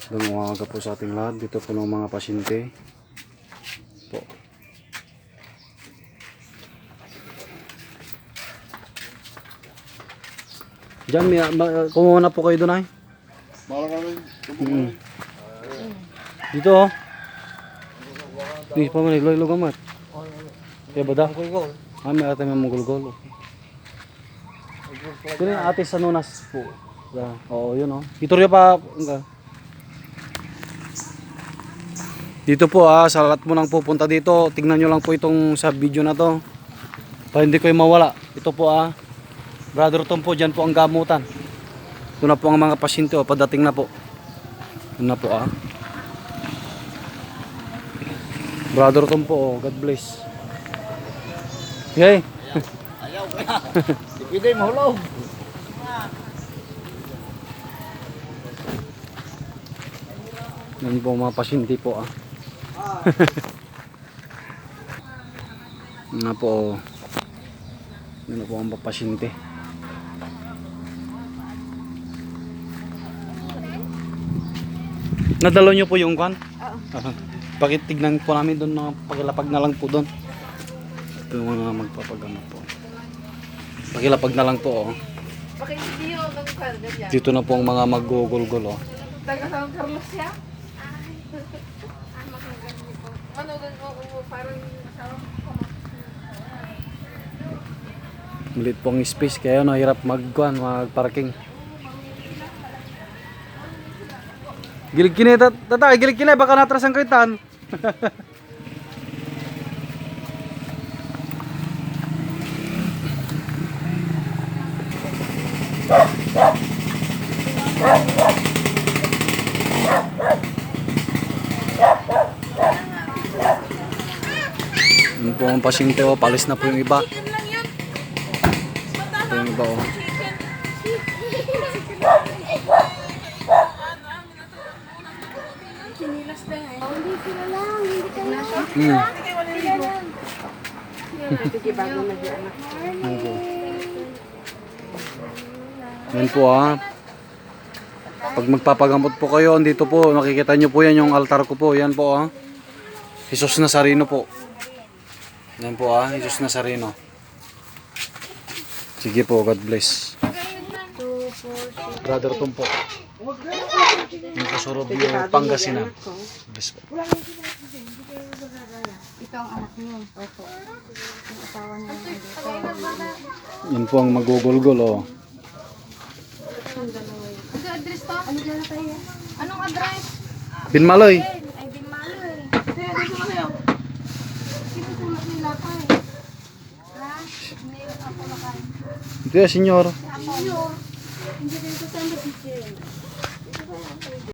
Magandang umaga po sa ating lahat. Dito po ng mga pasyente po. Diyan, kumuha na po kayo doon ay. Dito oh. Di pa man naglo-ilog amat. Kaya ba da? May ate may magulgol. Kini ate sa Nunas po. Oo, yun oh. Iturya pa. Dito po sa lahat mo nang pupunta dito, tingnan nyo lang po itong sa video na to. Para hindi kayo mawala. Ito po Brother Tom po, dyan po ang gamutan. Ito na po ang mga pasyente padating na po. Ito na po Brother Tom po, God bless. Yay! Ayaw ko na. Hindi mahulog. Yan po mga pasyente po Yan po. Yan po ang pasyente. Nadalo nyo po yung kwan? Oo. Bakit tignan po namin doon na pagilapag na lang po doon. Ito yung mga magpapagamot po. Pagilapag na lang po Dito na po ang mga mag-gugol-gol Taga San Carlos siya? Parang Malit po ang space kaya hirap mag-parking. Gilig kini tatay, gilig kini baka natras ang kaitan. Yun po ang pasyente palis na po yung iba. Ito yung iba Sinilas na nga. Hindi sila lang, hindi kayo. Hmm. Sila lang. Sige, bago mag-anak. Yan po Pag magpapagamot po kayo, andito po, makikita nyo po yan yung altar ko po. Yan po Jesus Nazareno po. Yan po Jesus Nazareno. Sige po, God bless. Brother Tom po. Yung kasurod yung Pangasinan. Bless po. Ito ang anak niyo. Opo. Yung asawa niya dito. Yan po ang magugulgol Ano address to? Ano dyan na tayo? Anong address? Binmaloy. Ay, Binmaloy. Sinusulat nila pa Hindi ako nakain. Ito yung senyor. Ako. Hindi dito sa mga teacher.